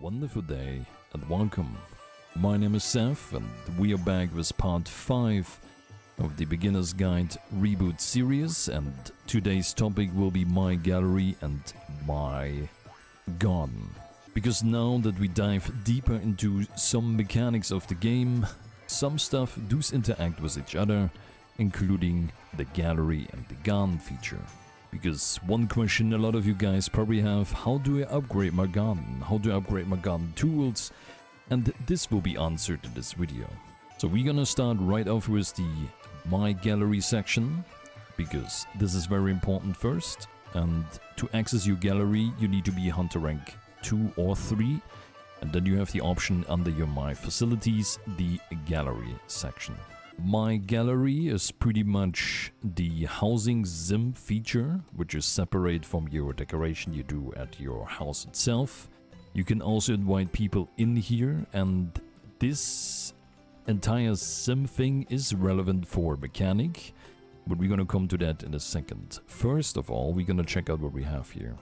Wonderful day and welcome. My name is Seth and we are back with part 5 of the Beginner's Guide Reboot series, and today's topic will be my gallery and my garden. Because now that we dive deeper into some mechanics of the game, some stuff does interact with each other, including the gallery and the garden feature. Because one question a lot of you guys probably have: how do I upgrade my garden? How do I upgrade my garden tools? And this will be answered in this video. So we're gonna start right off with the My Gallery section, because this is very important first. And to access your gallery, you need to be Hunter rank 2 or 3. And then you have the option under your My Facilities, the Gallery section. My Gallery is pretty much the housing sim feature, which is separate from your decoration you do at your house itself. You can also invite people in here, and this entire sim thing is relevant for mechanic, but we're gonna come to that in a second. First of all, we're gonna check out what we have here.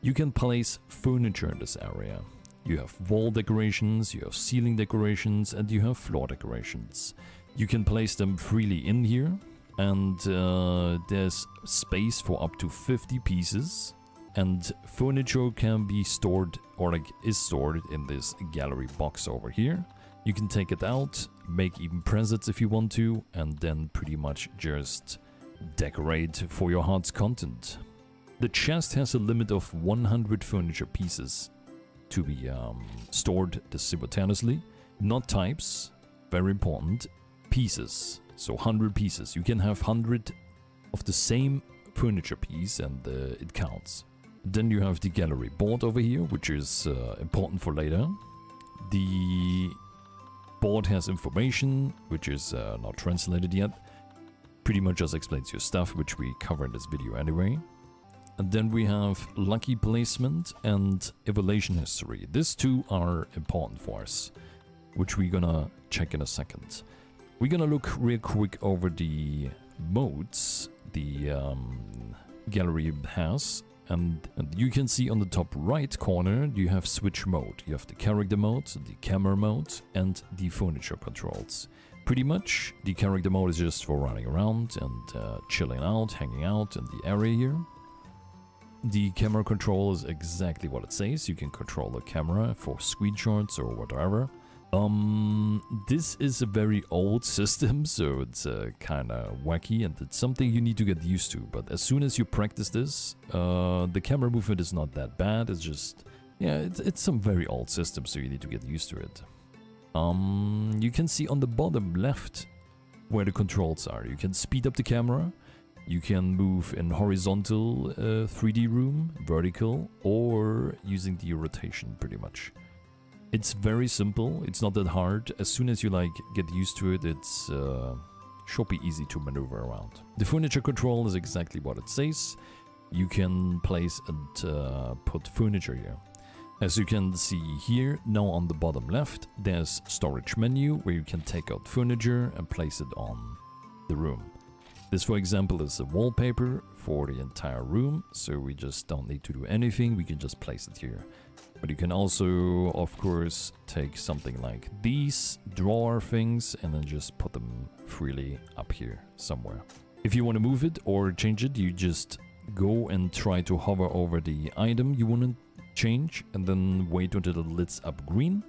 You can place furniture in this area. You have wall decorations, you have ceiling decorations, and you have floor decorations. You can place them freely in here, and there's space for up to 50 pieces. And furniture can be stored, or is stored in this gallery box over here. You can take it out, make even presents if you want to, and then pretty much just decorate for your heart's content. The chest has a limit of 100 furniture pieces to be stored simultaneously. Not types, very important. Pieces, so 100 pieces. You can have 100 of the same furniture piece and it counts. Then you have the gallery board over here, which is important for later. The board has information, which is not translated yet. Pretty much just explains your stuff, which we cover in this video anyway. And then we have lucky placement and evaluation history. These two are important for us, which we're gonna check in a second. We're gonna look real quick over the modes the gallery has, and you can see on the top right corner you have switch mode. You have the character mode, the camera mode, and the furniture controls. Pretty much the character mode is just for running around and chilling out, hanging out in the area here. The camera control is exactly what it says. You can control the camera for screenshots or whatever. This is a very old system, so it's kind of wacky, and it's something you need to get used to. But as soon as you practice this, the camera movement is not that bad. It's just, yeah, it's some very old system, so you need to get used to it. You can see on the bottom left where the controls are. You can speed up the camera. You can move in horizontal 3D room, vertical, or using the rotation pretty much. It's very simple, it's not that hard. As soon as you get used to it, it's should be easy to maneuver around. The furniture control is exactly what it says. You can place and put furniture here. As you can see here, now on the bottom left, there's storage menu where you can take out furniture and place it on the room. This, for example, is a wallpaper for the entire room, so we just don't need to do anything, we can just place it here. But you can also, of course, take something like these drawer things and then just put them freely up here somewhere. If you want to move it or change it, you just go and try to hover over the item you want to change and then wait until it lights up green.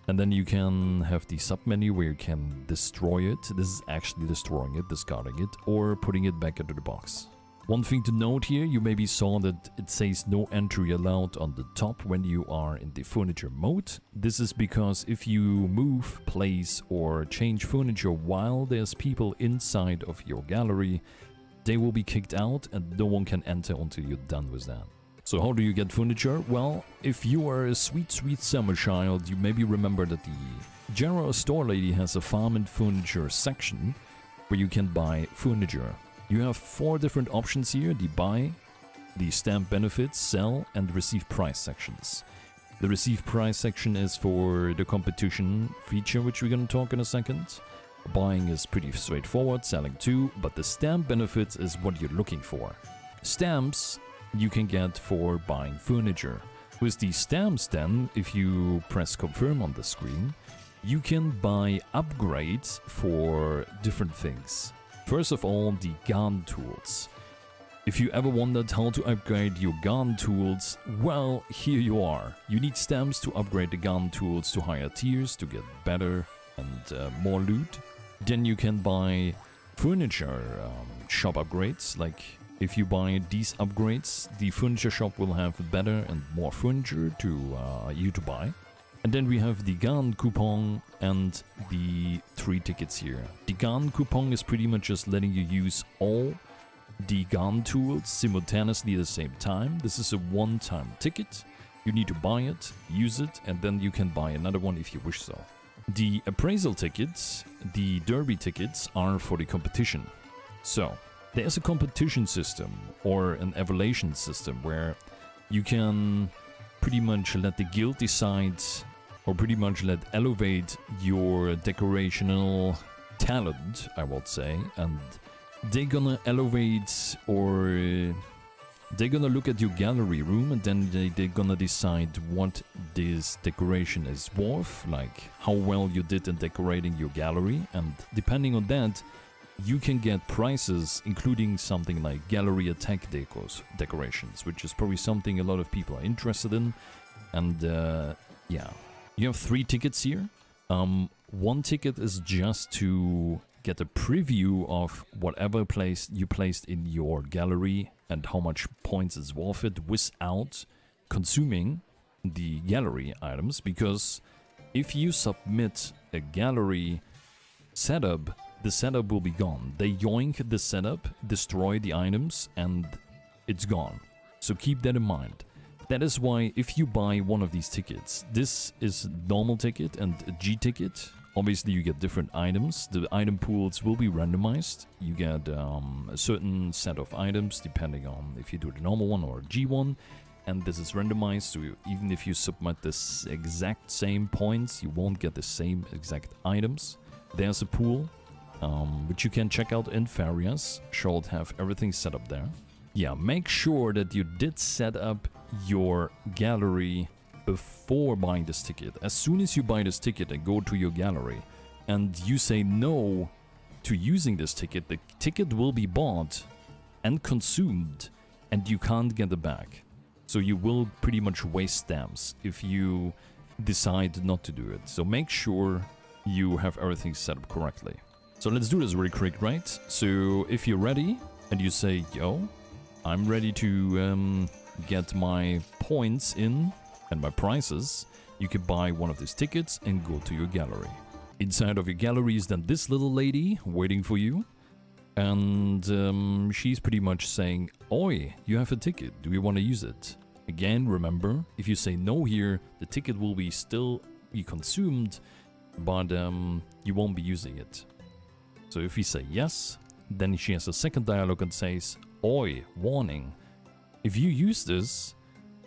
And then you can have the submenu where you can destroy it. This is actually destroying it, discarding it, or putting it back into the box. One thing to note here, you maybe saw that it says no entry allowed on the top when you are in the furniture mode. This is because if you move, place, or change furniture while there's people inside of your gallery, they will be kicked out and no one can enter until you're done with that. So how do you get furniture? Well, if you are a sweet, sweet summer child, you maybe remember that the general store lady has a farm and furniture section where you can buy furniture. You have 4 different options here: the buy, the stamp benefits, sell, and receive price sections. The receive price section is for the competition feature, which we're going to talk in a second. Buying is pretty straightforward, selling too, but the stamp benefits is what you're looking for. Stamps you can get for buying furniture. With the stamps then, if you press confirm on the screen, you can buy upgrades for different things. First of all, the gun tools. If you ever wondered how to upgrade your gun tools, well, here you are. You need stamps to upgrade the gun tools to higher tiers to get better and more loot. Then you can buy furniture shop upgrades. Like if you buy these upgrades, the furniture shop will have better and more furniture to you to buy. And then we have the gun coupon and the 3 tickets here. The gun coupon is pretty much just letting you use all the gun tools simultaneously at the same time. This is a one-time ticket. You need to buy it, use it, and then you can buy another one if you wish so. The appraisal tickets, the derby tickets, are for the competition. So, there's a competition system or an evaluation system where you can pretty much let the guild decide or pretty much let elevate your decorational talent, I would say, and they're gonna elevate or they're gonna look at your gallery room and then they're gonna decide what this decoration is worth, like how well you did in decorating your gallery, and depending on that, you can get prizes, including something like gallery attack decorations, which is probably something a lot of people are interested in. And yeah, you have 3 tickets here. 1 ticket is just to get a preview of whatever you placed in your gallery and how much points is worth it without consuming the gallery items, because if you submit a gallery setup, the setup will be gone. They yoink the setup, destroy the items, and it's gone. So keep that in mind. That is why if you buy one of these tickets, this is normal ticket and a G ticket. Obviously you get different items. The item pools will be randomized. You get a certain set of items depending on if you do the normal one or G one. And this is randomized, so even if you submit this exact same points, you won't get the same exact items. There's a pool, which you can check out in Farias. Should have everything set up there. Yeah, make sure that you did set up your gallery before buying this ticket. As soon as you buy this ticket and go to your gallery and you say no to using this ticket, the ticket will be bought and consumed and you can't get it back. So you will pretty much waste stamps if you decide not to do it. So make sure you have everything set up correctly. So let's do this really quick, right? So if you're ready and you say, yo, I'm ready to get my points in and my prices, you can buy one of these tickets and go to your gallery. Inside of your gallery is then this little lady waiting for you. And she's pretty much saying, oi, you have a ticket, do you want to use it? Again, remember, if you say no here, the ticket will still be consumed, but you won't be using it. So if you say yes, then she has a second dialogue and says, oi, warning. If you use this,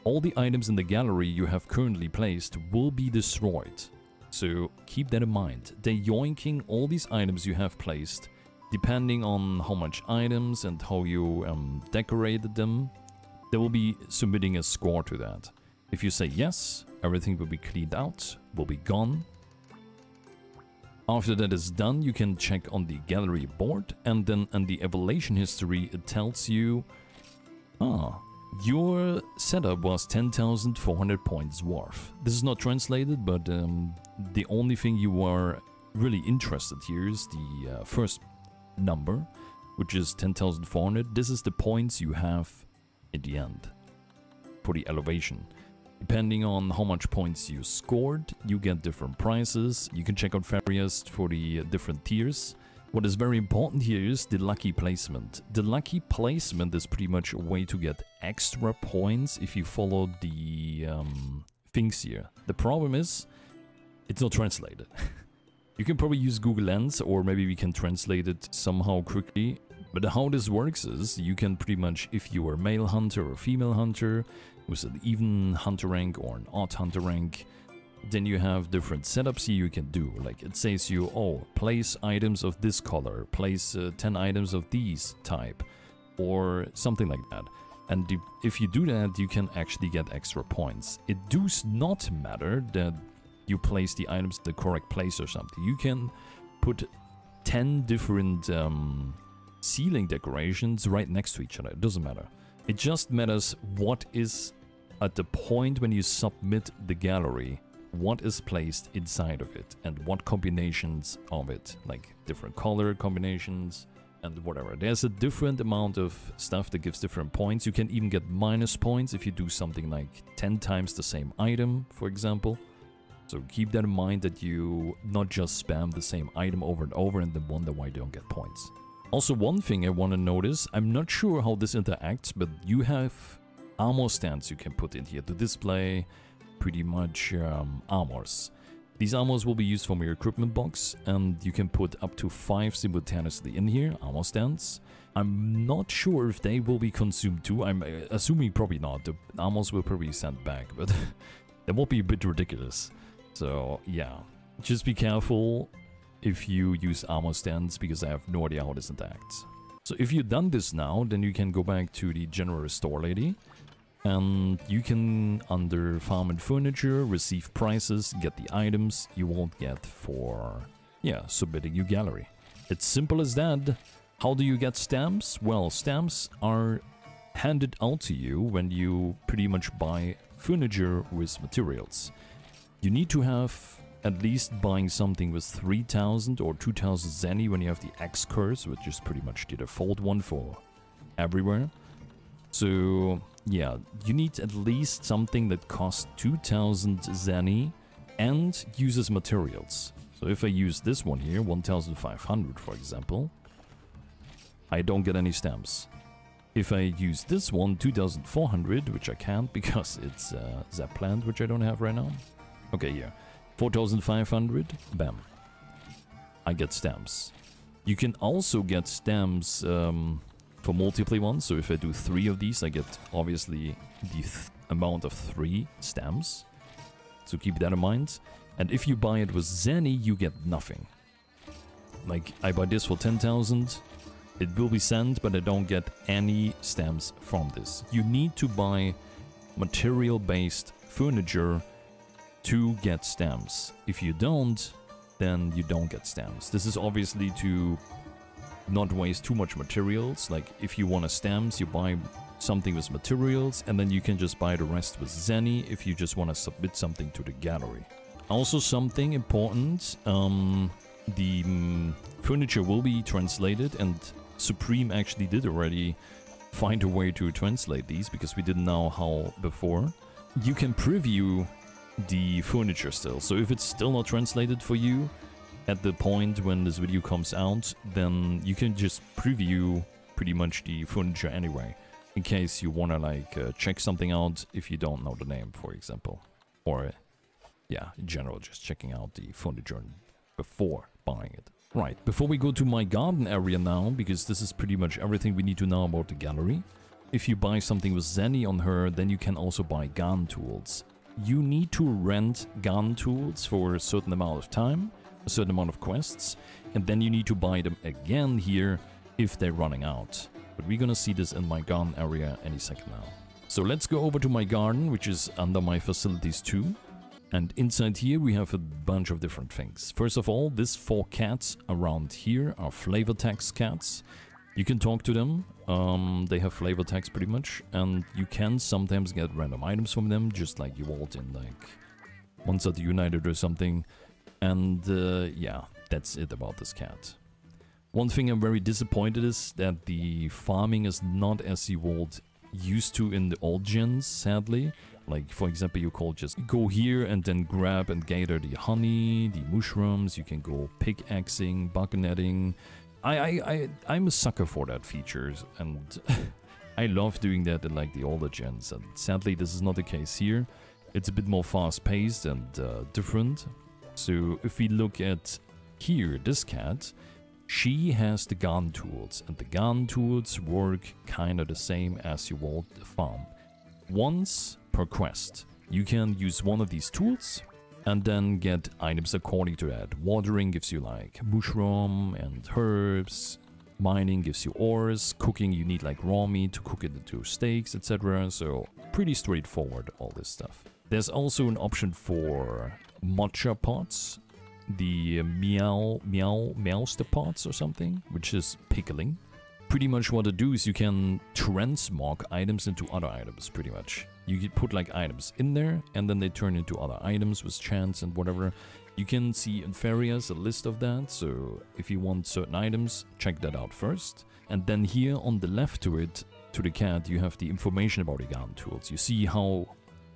all the items in the gallery you have currently placed will be destroyed. So keep that in mind. They're yoinking all these items you have placed. Depending on how much items and how you decorated them, they will be submitting a score to that. If you say yes, everything will be cleaned out, will be gone. After that is done, you can check on the gallery board, and then in the evaluation history it tells you, your setup was 10,400 points worth. This is not translated, but the only thing you are really interested here is the first number, which is 10,400. This is the points you have at the end for the elevation. Depending on how much points you scored, you get different prizes. You can check out Farias for the different tiers. What is very important here is the lucky placement. The lucky placement is pretty much a way to get extra points if you follow the things here. The problem is, it's not translated. You can probably use Google Lens, or maybe we can translate it somehow quickly. But how this works is, you can pretty much, if you are a male hunter or female hunter, with an even hunter rank or an odd hunter rank, then you have different setups here you can do. Like it says you, oh, place items of this color, place 10 items of these type, or something like that. And if you do that, you can actually get extra points. It does not matter that you place the items in the correct place or something. You can put 10 different ceiling decorations right next to each other. It doesn't matter. It just matters what is at the point when you submit the gallery, what is placed inside of it and what combinations of it, like different color combinations and whatever. There's a different amount of stuff that gives different points. You can even get minus points if you do something like 10 times the same item, for example. So keep that in mind, that you not just spam the same item over and over and then wonder why you don't get points. Also, one thing I want to notice, I'm not sure how this interacts, but you have armor stands you can put in here to display pretty much armors. These armors will be used from your equipment box, and you can put up to 5 simultaneously in here, armor stands. I'm not sure if they will be consumed too. I'm assuming probably not. The armors will probably be sent back, but that will be a bit ridiculous. So yeah, just be careful if you use armor stands, because I have no idea how this interacts. So if you've done this now, then you can go back to the general store lady. And you can, under farm and furniture, receive prices, get the items you won't get for, yeah, submitting your gallery. It's simple as that. How do you get stamps? Well, stamps are handed out to you when you pretty much buy furniture with materials. You need to have at least buying something with 3,000 or 2,000 zenny when you have the X curse, which is pretty much the default one for everywhere. So yeah, you need at least something that costs 2,000 zenny and uses materials. So if I use this one here, 1,500 for example, I don't get any stamps. If I use this one, 2,400, which I can't because it's Zap plant, which I don't have right now. Okay, yeah, 4,500, bam, I get stamps. You can also get stamps for multiple ones, so if I do 3 of these, I get obviously the amount of 3 stamps. So keep that in mind. And if you buy it with zenny, you get nothing. Like, I buy this for 10,000, it will be sent, but I don't get any stamps from this. You need to buy material-based furniture to get stamps. If you don't, then you don't get stamps. This is obviously to not waste too much materials. Like, if you want stamps, you buy something with materials, and then you can just buy the rest with zenny if you just want to submit something to the gallery. Also, something important, the furniture will be translated, and Supreme actually did already find a way to translate these, because we didn't know how before. You can preview the furniture still, so if it's still not translated for you at the point when this video comes out, then you can just preview pretty much the furniture anyway, in case you want to like check something out if you don't know the name, for example. Or yeah, in general, just checking out the furniture before buying it. Right, before we go to my garden area now, because this is pretty much everything we need to know about the gallery. If you buy something with zenny on her, then you can also buy gun tools. You need to rent gun tools for a certain amount of time, a certain amount of quests, and then you need to buy them again here if they're running out. But we're gonna see this in my garden area any second now. So let's go over to my garden, which is under my facilities too. And inside here we have a bunch of different things. First of all, these 4 cats around here are flavor text cats. You can talk to them, they have flavor text pretty much, and you can sometimes get random items from them, just like you would in like Monster United or something. And yeah, that's it about this cat. One thing I'm very disappointed is that the farming is not as you would used to in the old gens, sadly. Like, for example, you could just go here and then grab and gather the honey, the mushrooms. You can go pickaxing, bug netting. I'm a sucker for that features, and I love doing that in like the older gens. And sadly, this is not the case here. It's a bit more fast-paced and different. So if we look at here, this cat, she has the gun tools, and the gun tools work kind of the same as you would the farm. Once per quest, you can use one of these tools and then get items according to that. Watering gives you like mushroom and herbs, Mining gives you ores. Cooking, you need like raw meat to cook it into steaks, etc. So pretty straightforward, all this stuff. There's also an option for matcha pots. The meowster pots or something, which is pickling. Pretty much what to do is you can transmog items into other items, pretty much. You could put like items in there, and then they turn into other items with chance and whatever. You can see in Farias a list of that, so if you want certain items, check that out first. And then here on the left to it, to the cat, you have the information about the garden tools. You see how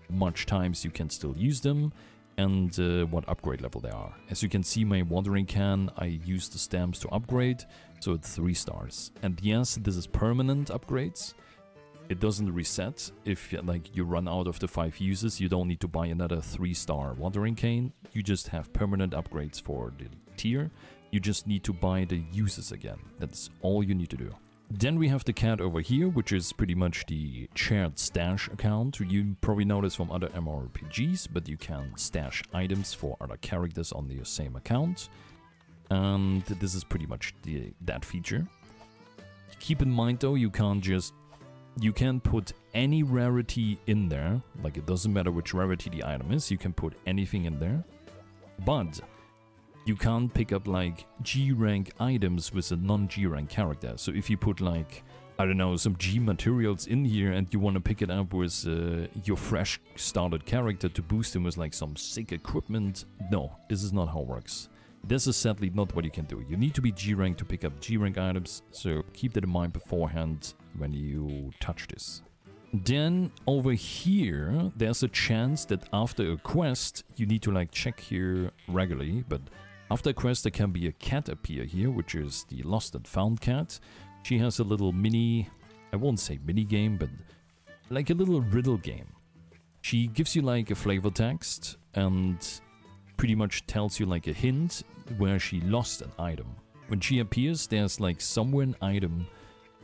much times you can still use them, and what upgrade level they are. As you can see, my watering can, I use the stamps to upgrade, so it's 3 stars. And yes, this is permanent upgrades. It doesn't reset. If like you run out of the 5 uses, you don't need to buy another 3-star watering cane. You just have permanent upgrades for the tier. You just need to buy the uses again. That's all you need to do. Then we have the cat over here, which is pretty much the shared stash account. You probably know this from other MMORPGs, but you can stash items for other characters on the same account. And this is pretty much that feature. Keep in mind though, you can put any rarity in there. Like, it doesn't matter which rarity the item is, you can put anything in there. But you can't pick up like G rank items with a non-G rank character. So if you put like, I don't know, some G materials in here and you want to pick it up with your fresh started character to boost him with like some sick equipment, no, this is not how it works. This is sadly not what you can do. You need to be G rank to pick up G rank items, so keep that in mind beforehand when you touch this. Then over here, there's a chance that after a quest, you need to like check here regularly, but after a quest there can be a cat appear here, which is the lost and found cat. She has a little mini, I won't say mini game, but like a little riddle game. She gives you like a flavor text and pretty much tells you like a hint where she lost an item. When she appears, there's like somewhere an item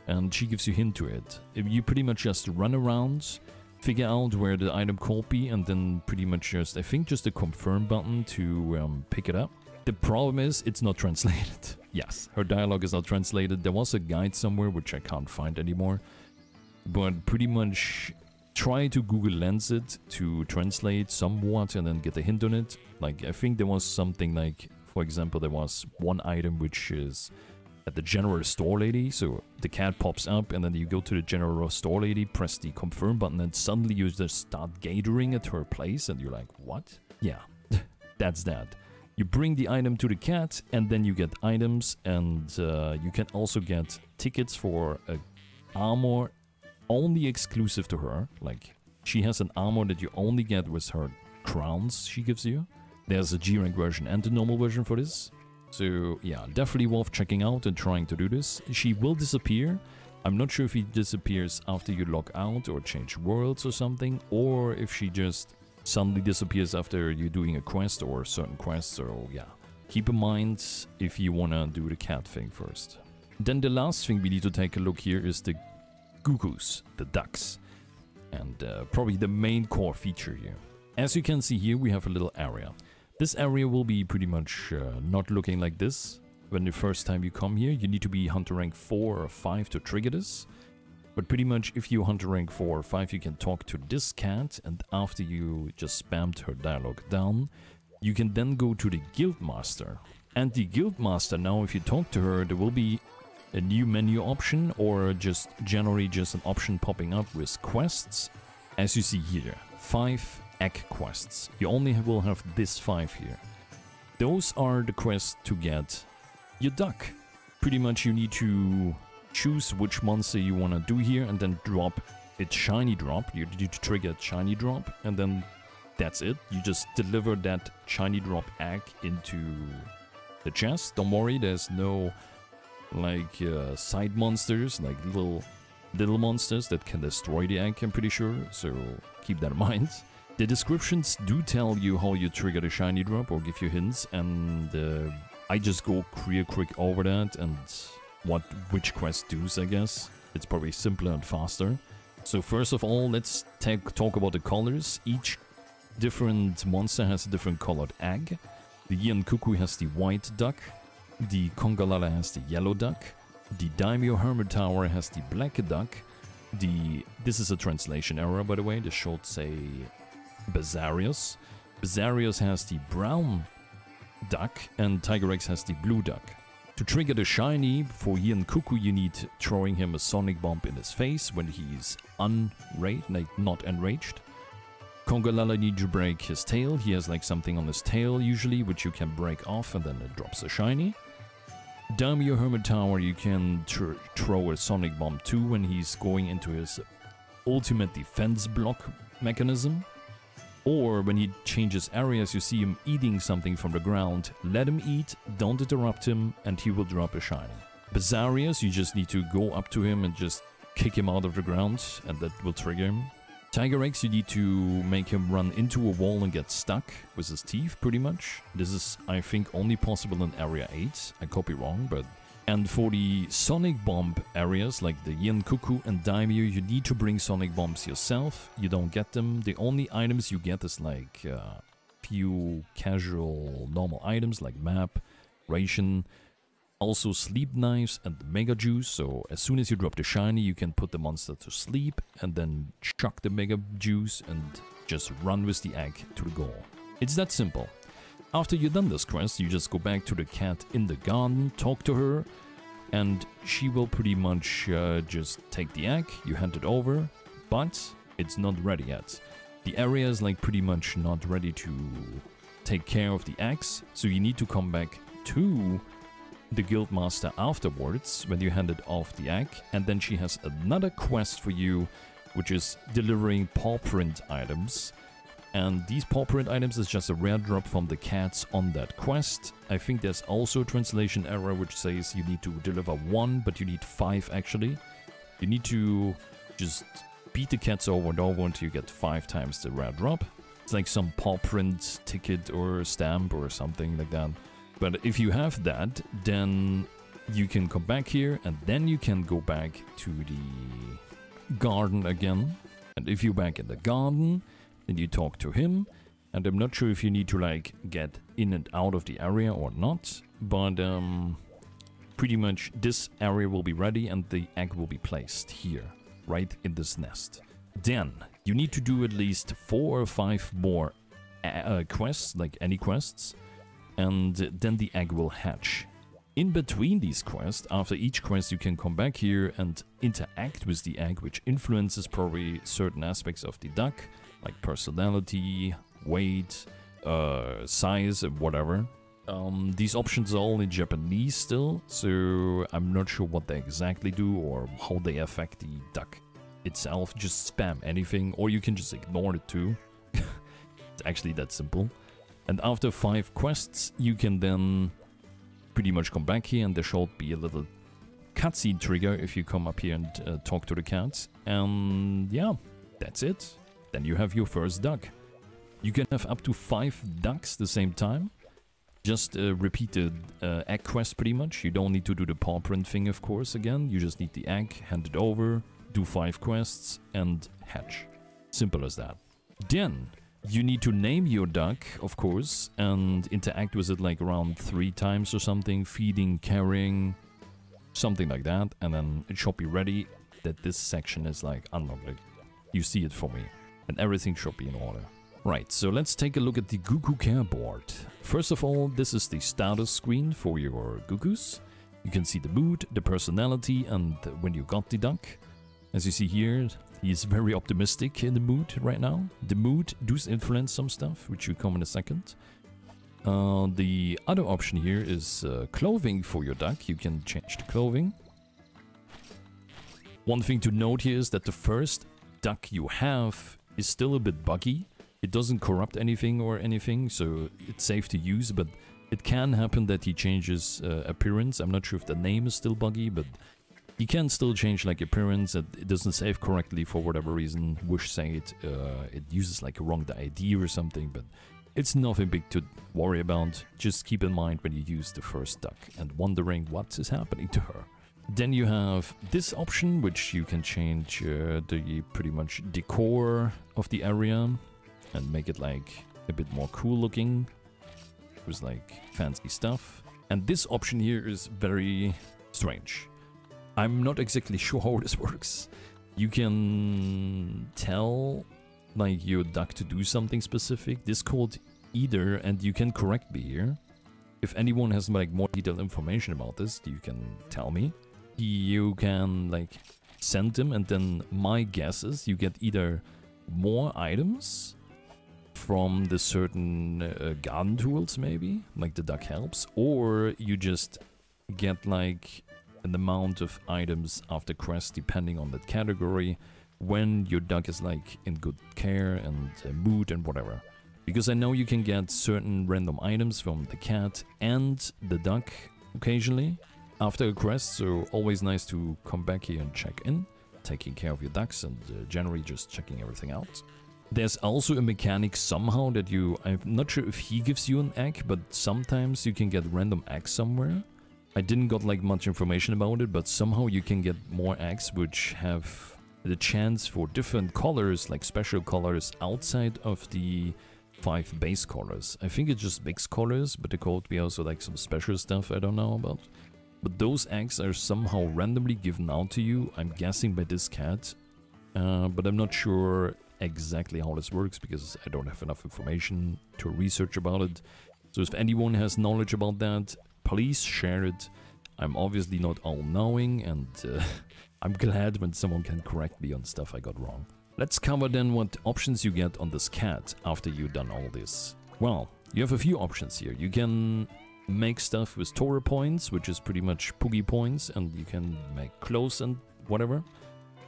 and she gives you a hint to it. You pretty much just run around, figure out where the item could be, and then pretty much just, I think, just a confirm button to pick it up. The problem is, it's not translated. Yes, her dialogue is not translated. There was a guide somewhere, which I can't find anymore. But pretty much try to Google Lens it to translate somewhat and then get a hint on it. Like, I think there was something like, for example, there was one item which is at the general store lady, so the cat pops up and then you go to the general store lady, press the confirm button, and suddenly you just start gathering at her place and you're like, what? Yeah, that's that. You bring the item to the cat and then you get items, and you can also get tickets for a armor only exclusive to her. Like, she has an armor that you only get with her crowns she gives you. There's a G-rank version and a normal version for this. So yeah, definitely worth checking out and trying to do this. She will disappear. I'm not sure if he disappears after you log out or change worlds or something, or if she just suddenly disappears after you're doing a quest or certain quests. So yeah, keep in mind if you want to do the cat thing first. Then the last thing we need to take a look here is the Goocoos, the ducks, and probably the main core feature here. As you can see here, we have a little area. This area will be pretty much not looking like this. When the first time you come here, you need to be hunter rank 4 or 5 to trigger this. But pretty much if you hunter rank 4 or 5, you can talk to this cat, and after you just spammed her dialogue down, you can then go to the guild master. And the guild master, now if you talk to her, there will be a new menu option, or just generally just an option popping up with quests. As you see here, 5 egg quests. You only will have this 5 here. Those are the quests to get your duck. Pretty much you need to choose which monster you want to do here and then drop its shiny drop. You need to trigger a shiny drop, and then that's it. You just deliver that shiny drop egg into the chest. Don't worry, there's no like side monsters, like little monsters that can destroy the egg, I'm pretty sure, so keep that in mind. The descriptions do tell you how you trigger the shiny drop or give you hints, and I just go real quick over that and which quest does, I guess. It's probably simpler and faster. So first of all, let's talk about the colors. Each different monster has a different colored egg. The Ian Cuckoo has the white duck. The Congalala has the yellow duck. The Daimyo Hermit Tower has the black duck. This is a translation error, by the way. This should say Bazarius. Bazarius has the brown duck, and Tiger X has the blue duck. To trigger the shiny, for Yin Cuckoo, you need throwing him a sonic bomb in his face when he's unraged, like not enraged. Congalala needs to break his tail. He has like something on his tail usually, which you can break off, and then it drops a shiny. Daimyo Hermit Tower, you can throw a sonic bomb too when he's going into his ultimate defense block mechanism. Or when he changes areas, you see him eating something from the ground. Let him eat, don't interrupt him, and he will drop a shiny. Bazarius, you just need to go up to him and just kick him out of the ground, and that will trigger him. Tiger X, you need to make him run into a wall and get stuck with his teeth, pretty much. This is, I think, only possible in Area 8. I could be wrong, but... And for the Sonic Bomb areas, like the Yin Cuckoo and Daimyo, you need to bring Sonic Bombs yourself. You don't get them. The only items you get is like few casual normal items like map, ration, also sleep knives and Mega Juice. So as soon as you drop the shiny, you can put the monster to sleep and then chuck the Mega Juice and just run with the egg to the goal. It's that simple. After you've done this quest, you just go back to the cat in the garden, talk to her, and she will pretty much just take the egg, you hand it over, but it's not ready yet. The area is like pretty much not ready to take care of the eggs, so you need to come back to the Guildmaster afterwards when you handed off the egg, and then she has another quest for you, which is delivering paw print items. And these paw print items is just a rare drop from the cats on that quest. I think there's also a translation error which says you need to deliver 1, but you need 5 actually. You need to just beat the cats over and over until you get 5 times the rare drop. It's like some paw print ticket or stamp or something like that. But if you have that, then you can come back here and then you can go back to the garden again. And if you're back in the garden, then you talk to him. And I'm not sure if you need to like get in and out of the area or not. But pretty much this area will be ready and the egg will be placed here, right in this nest. Then you need to do at least 4 or 5 more quests, like any quests. And then the egg will hatch. In between these quests, after each quest, you can come back here and interact with the egg, which influences probably certain aspects of the duck, like personality, weight, size, and whatever. These options are all in Japanese still, so I'm not sure what they exactly do or how they affect the duck itself. Just spam anything, or you can just ignore it too. It's actually that simple. And after 5 quests, you can then pretty much come back here and there should be a little cutscene trigger if you come up here and talk to the cats. And yeah, that's it. Then you have your first duck. You can have up to 5 ducks the same time. Just repeat the egg quest pretty much. You don't need to do the paw print thing, of course, again. You just need the egg, hand it over, do 5 quests and hatch. Simple as that. Then you need to name your duck, of course, and interact with it like around 3 times or something. Feeding, carrying, something like that. And then it should be ready that this section is like unlocked. Like, you see it for me. And everything should be in order. Right, so let's take a look at the Goocoo care board. First of all, this is the status screen for your Goocoos. You can see the mood, the personality, and when you got the duck. As you see here, he is very optimistic in the mood right now. The mood does influence some stuff, which will come in a second. The other option here is clothing for your duck. You can change the clothing. One thing to note here is that the first duck you have is still a bit buggy. It doesn't corrupt anything or anything, so it's safe to use, but it can happen that he changes appearance. I'm not sure if the name is still buggy, but he can still change like appearance. It doesn't save correctly for whatever reason. Wish say it uses like a wrong ID or something, but it's nothing big to worry about. Just keep in mind when you use the first duck and wondering what is happening to her. Then you have this option, which you can change the pretty much decor of the area and make it like a bit more cool looking with like fancy stuff. And this option here is very strange. I'm not exactly sure how this works. You can tell like your duck to do something specific. This called either, and you can correct me here. If anyone has like more detailed information about this, you can tell me. You can like send them, and then my guess is you get either more items from the certain garden tools, maybe, like the duck helps, or you just get like an amount of items after quest depending on that category when your duck is like in good care and mood and whatever. Because I know you can get certain random items from the cat and the duck occasionally after a quest, so always nice to come back here and check in, taking care of your ducks and generally just checking everything out. There's also a mechanic somehow that I'm not sure if he gives you an egg, but sometimes you can get random eggs somewhere. I didn't got like much information about it, but somehow you can get more eggs which have the chance for different colors, like special colors outside of the 5 base colors. I think it's just mixed colors, but there could be also like some special stuff I don't know about. But those eggs are somehow randomly given out to you, I'm guessing by this cat. But I'm not sure exactly how this works because I don't have enough information to research about it. So if anyone has knowledge about that, please share it. I'm obviously not all-knowing, and I'm glad when someone can correct me on stuff I got wrong. Let's cover then what options you get on this cat after you've done all this. Well, you have a few options here. You can make stuff with Torah points, which is pretty much Poogie points, and you can make clothes and whatever.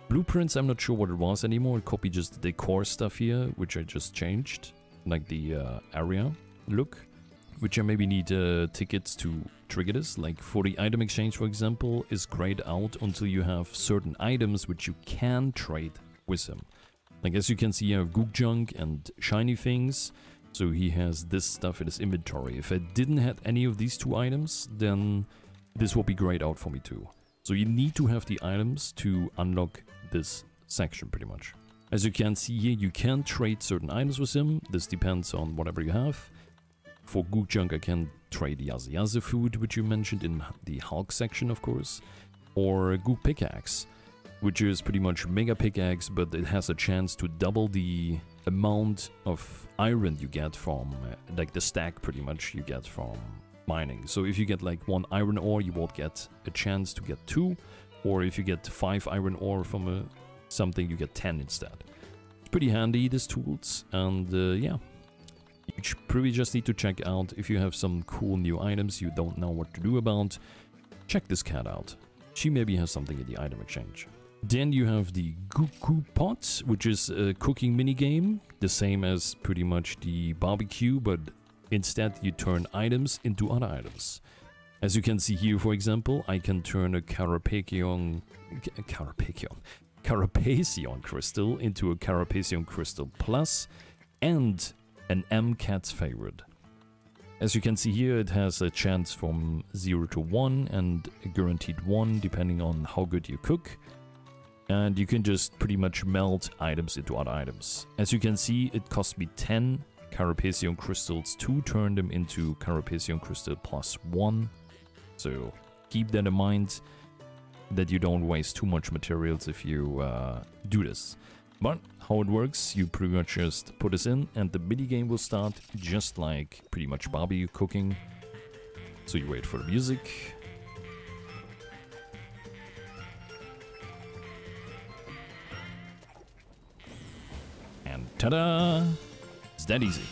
Blueprints, I'm not sure what it was anymore. It could be just the decor stuff here, which I just changed, like the area look, which I maybe need tickets to trigger this. Like for the item exchange, for example, is grayed out until you have certain items which you can trade with him. Like as you can see, you have Gook Junk and shiny things, so he has this stuff in his inventory. If I didn't have any of these 2 items, then this will be grayed out for me too. So you need to have the items to unlock this section pretty much. As you can see here, you can trade certain items with him. This depends on whatever you have. For Gook Junk, I can trade Yazzy Yazzy food, which you mentioned in the Hulk section, of course. Or Gook Pickaxe, which is pretty much Mega Pickaxe, but it has a chance to double the amount of iron you get from, like the stack pretty much you get from mining. So if you get like 1 iron ore, you won't get a chance to get 2. Or if you get 5 iron ore from something, you get 10 instead. It's pretty handy, these tools, and yeah. You probably just need to check out if you have some cool new items you don't know what to do about. Check this cat out. She maybe has something in the item exchange. Then you have the Goocoo pot, which is a cooking minigame, the same as pretty much the barbecue, but instead you turn items into other items. As you can see here, for example, I can turn a Carapacion crystal into a Carapacion crystal plus and an M-Cat's favorite. As you can see here, it has a chance from 0 to 1 and a guaranteed 1 depending on how good you cook. And you can just pretty much melt items into other items. As you can see, it cost me 10 Carapacion crystals to turn them into Carapacion crystal plus 1. So keep that in mind, that you don't waste too much materials if you do this. But how it works, you pretty much just put this in and the minigame will start just like pretty much barbecue cooking. So you wait for the music. And ta-da! It's that easy.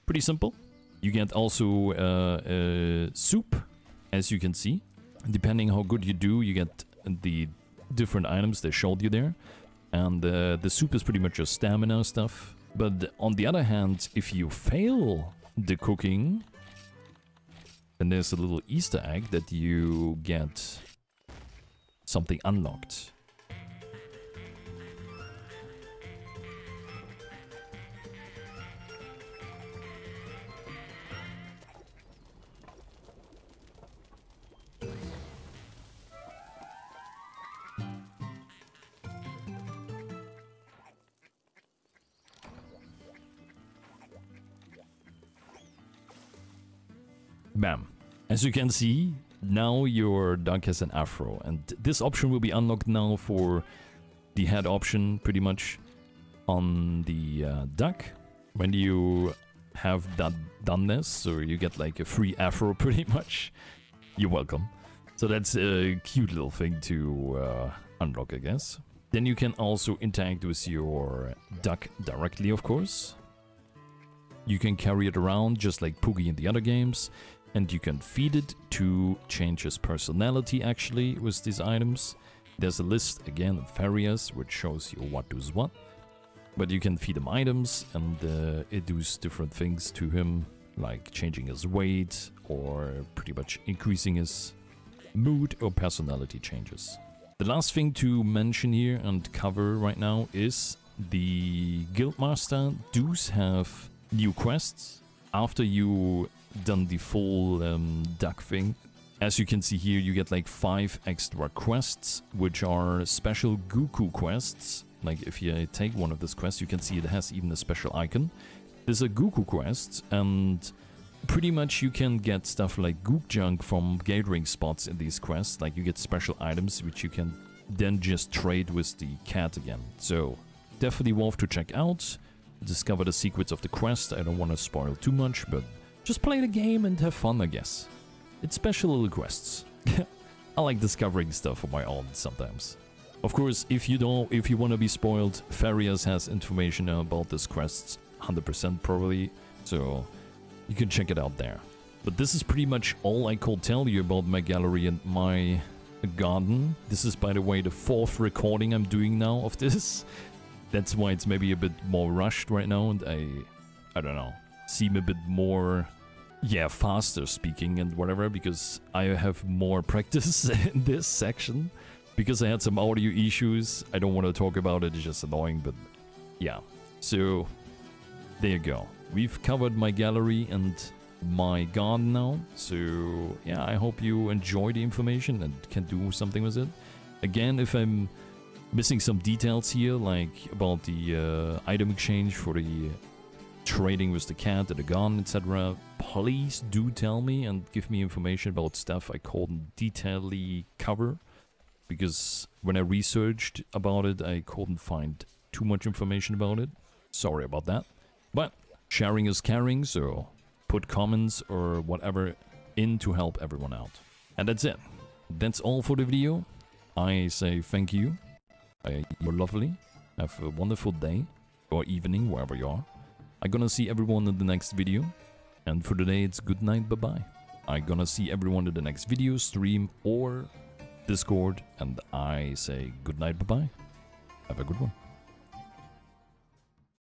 Pretty simple. You get also soup, as you can see. Depending how good you do, you get the different items they showed you there. And the soup is pretty much just stamina stuff. But on the other hand, if you fail the cooking, then there's a little Easter egg that you get something unlocked. Bam. As you can see, now your duck has an afro, and this option will be unlocked now for the head option pretty much on the duck. When you have done this, so you get like a free afro pretty much. You're welcome. So that's a cute little thing to unlock, I guess. Then you can also interact with your duck directly, of course. You can carry it around just like Poogie in the other games. And you can feed it to change his personality actually with these items. There's a list again of areas which shows you what does what. But you can feed him items and it does different things to him, like changing his weight or pretty much increasing his mood or personality changes. The last thing to mention here and cover right now is the Guildmaster does have new quests after you done the full duck thing. As you can see here, you get like 5 extra quests, which are special Goocoo quests. Like if you take one of these quests, you can see it has even a special icon. There's a Goocoo quest, and pretty much you can get stuff like Gook junk from gathering spots in these quests. Like you get special items which you can then just trade with the cat again. So definitely worth to check out. Discover the secrets of the quest. I don't want to spoil too much, but just play the game and have fun, I guess. It's special little quests. I like discovering stuff on my own sometimes. Of course, if you want to be spoiled, Farias has information about these quests, 100% probably, so you can check it out there. But this is pretty much all I could tell you about my gallery and my garden. This is, by the way, the 4th recording I'm doing now of this. That's why it's maybe a bit more rushed right now, and I don't know, seem a bit more, yeah, faster speaking and whatever, because I have more practice in this section. Because I had some audio issues, I don't want to talk about it, it's just annoying, but yeah. So, there you go. We've covered my gallery and my garden now, so yeah, I hope you enjoy the information and can do something with it. Again, if I'm missing some details here, like about the item exchange for the trading with the cat and the gun, etc., please do tell me and give me information about stuff I couldn't detailedly cover. Because when I researched about it, I couldn't find too much information about it. Sorry about that. But sharing is caring, so put comments or whatever in to help everyone out. And that's it. That's all for the video. I say thank you. You're lovely. Have a wonderful day or evening, wherever you are. I'm gonna see everyone in the next video. And for today, it's good night, bye-bye. I'm gonna see everyone in the next video, stream, or Discord, and I say good night, bye-bye. Have a good one.